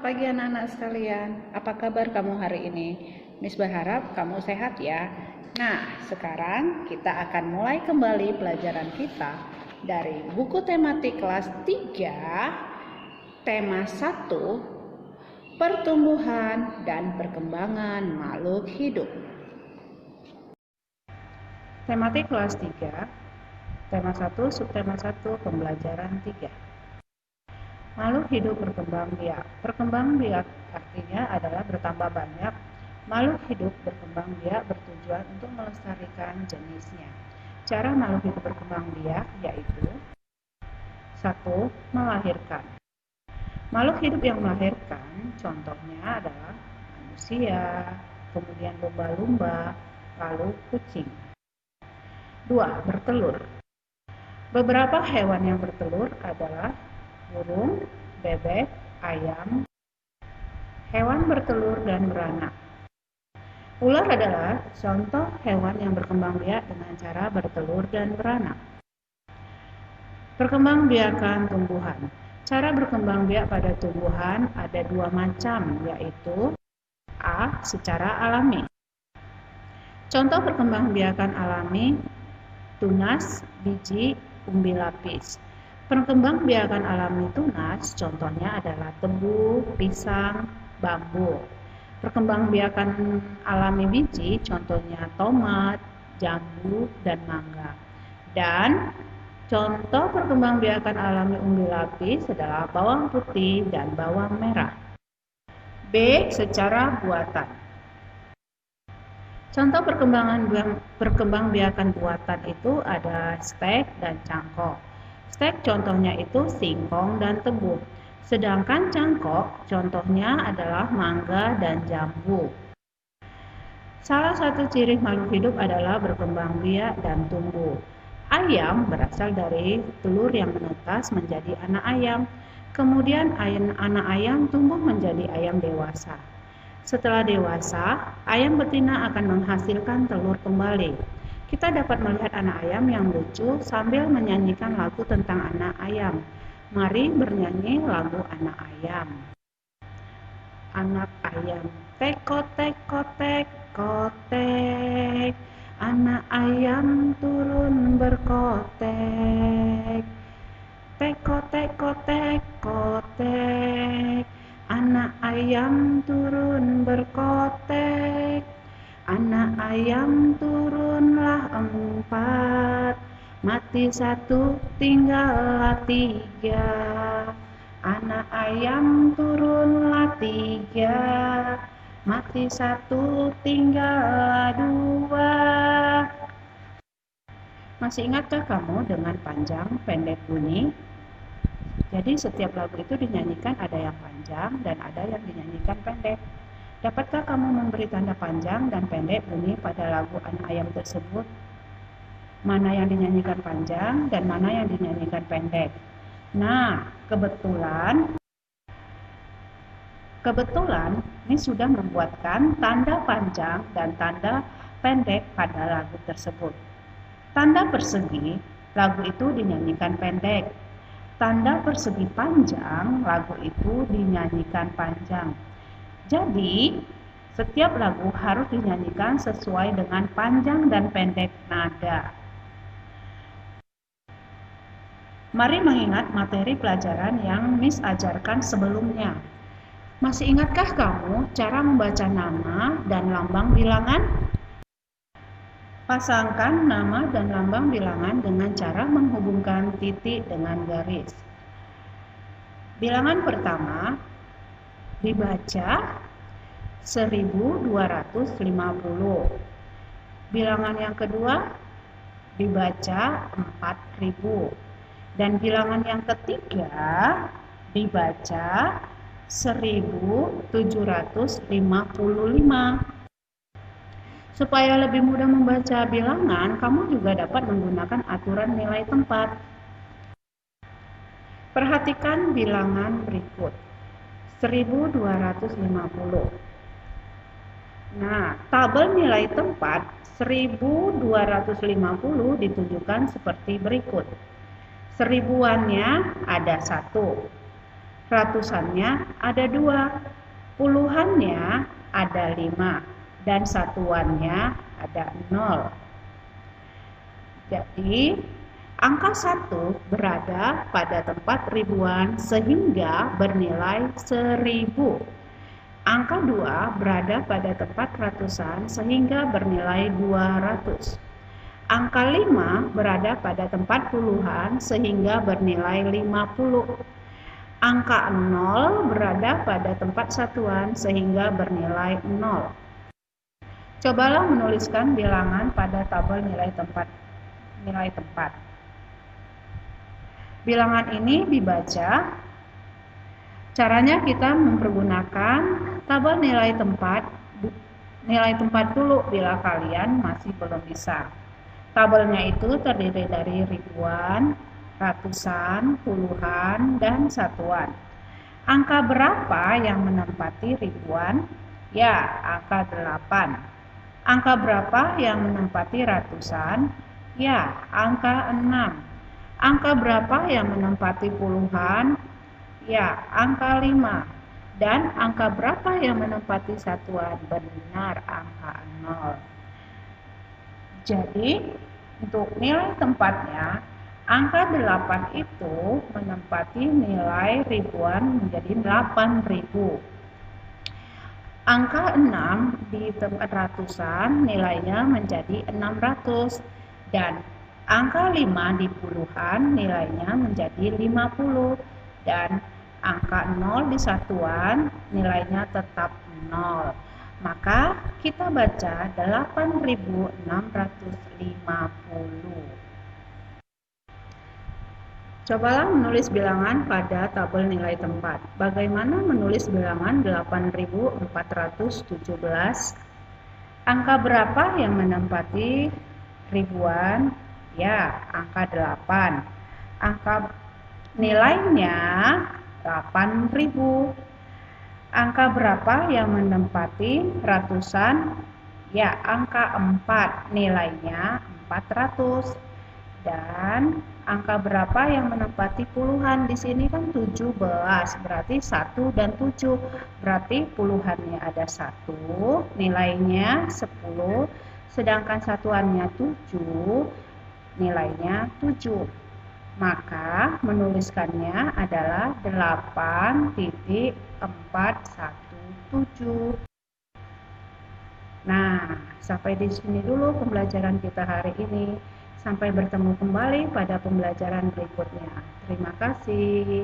pagi anak-anak sekalian, apa kabar kamu hari ini? Miss berharap kamu sehat ya. Nah, sekarang kita akan mulai kembali pelajaran kita dari buku tematik kelas 3, tema 1, pertumbuhan dan perkembangan makhluk hidup. Tematik kelas 3, tema 1, subtema 1, pembelajaran 3. Makhluk hidup berkembang biak. Berkembang biak artinya adalah bertambah banyak. Makhluk hidup berkembang biak bertujuan untuk melestarikan jenisnya. Cara makhluk hidup berkembang biak yaitu 1. Melahirkan. Makhluk hidup yang melahirkan contohnya adalah manusia, kemudian lumba-lumba, lalu kucing. 2. Bertelur. Beberapa hewan yang bertelur adalah burung, bebek, ayam, hewan bertelur dan beranak. Ular adalah contoh hewan yang berkembang biak dengan cara bertelur dan beranak. Perkembangbiakan tumbuhan. Cara berkembang biak pada tumbuhan ada dua macam, yaitu A. Secara alami. Contoh perkembangbiakan alami: tunas, biji, umbi lapis. Perkembangbiakan alami tunas contohnya adalah tebu, pisang, bambu. Perkembangbiakan alami biji contohnya tomat, jambu, dan mangga. Dan contoh perkembangbiakan alami umbi lapis adalah bawang putih dan bawang merah. B. Secara buatan. Contoh perkembangbiakan buatan itu ada stek dan cangkok. Stek contohnya itu singkong dan tebu. Sedangkan cangkok contohnya adalah mangga dan jambu. Salah satu ciri makhluk hidup adalah berkembang biak dan tumbuh. Ayam berasal dari telur yang menetas menjadi anak ayam. Kemudian anak ayam tumbuh menjadi ayam dewasa. Setelah dewasa, ayam betina akan menghasilkan telur kembali. Kita dapat melihat anak ayam yang lucu sambil menyanyikan lagu tentang anak ayam. Mari bernyanyi lagu anak ayam. Anak ayam tekotek kotek kotek, anak ayam turun berkotek. Tekotek kotek kotek, anak ayam turun berkotek. Anak ayam turunlah 4, mati 1, tinggallah 3. Anak ayam turunlah 3, mati 1, tinggallah 2. Masih ingatkah kamu dengan panjang pendek bunyi? Jadi setiap lagu itu dinyanyikan ada yang panjang dan ada yang dinyanyikan pendek. Dapatkah kamu memberi tanda panjang dan pendek bunyi pada lagu anak ayam tersebut? Mana yang dinyanyikan panjang dan mana yang dinyanyikan pendek? Nah, kebetulan ini sudah membuatkan tanda panjang dan tanda pendek pada lagu tersebut. Tanda persegi, lagu itu dinyanyikan pendek. Tanda persegi panjang, lagu itu dinyanyikan panjang. Jadi, setiap lagu harus dinyanyikan sesuai dengan panjang dan pendek nada. Mari mengingat materi pelajaran yang Miss ajarkan sebelumnya. Masih ingatkah kamu cara membaca nama dan lambang bilangan? Pasangkan nama dan lambang bilangan dengan cara menghubungkan titik dengan garis. Bilangan pertama dibaca 1250. Bilangan yang kedua dibaca 4000. Dan bilangan yang ketiga dibaca 1755. Supaya lebih mudah membaca bilangan, kamu juga dapat menggunakan aturan nilai tempat. Perhatikan bilangan berikut. 1250. Nah, tabel nilai tempat 1250 ditunjukkan seperti berikut. Seribuannya ada 1, ratusannya ada 2, puluhannya ada 5, dan satuannya ada 0. Jadi, angka 1 berada pada tempat ribuan sehingga bernilai 1000. Angka 2 berada pada tempat ratusan sehingga bernilai 200. Angka 5 berada pada tempat puluhan sehingga bernilai 50. Angka 0 berada pada tempat satuan sehingga bernilai 0. Cobalah menuliskan bilangan pada tabel nilai tempat. Bilangan ini dibaca. Caranya kita mempergunakan tabel nilai tempat dulu bila kalian masih belum bisa. Tabelnya itu terdiri dari ribuan, ratusan, puluhan, dan satuan. Angka berapa yang menempati ribuan? Ya, angka 8. Angka berapa yang menempati ratusan? Ya, angka 6. Angka berapa yang menempati puluhan? Ya, angka 5. Dan angka berapa yang menempati satuan? Benar, angka 0. Jadi, untuk nilai tempatnya, angka 8 itu menempati nilai ribuan menjadi 8.000. Angka 6 di tempat ratusan nilainya menjadi 600. Dan angka 5 di puluhan nilainya menjadi 50. Dan angka 0 di satuan nilainya tetap 0. Maka kita baca 8.650. Cobalah menulis bilangan pada tabel nilai tempat. Bagaimana menulis bilangan 8.417? Angka berapa yang menempati ribuan? Ya, angka 8. Angka nilainya 8.000. Angka berapa yang menempati ratusan? Ya, angka 4, nilainya 400. Dan angka berapa yang menempati puluhan? Di sini kan 17, berarti 1 dan 7. Berarti puluhannya ada 1, nilainya 10, sedangkan satuannya 7, nilainya 7. Maka menuliskannya adalah 8.417. Nah, sampai di sini dulu pembelajaran kita hari ini. Sampai bertemu kembali pada pembelajaran berikutnya. Terima kasih.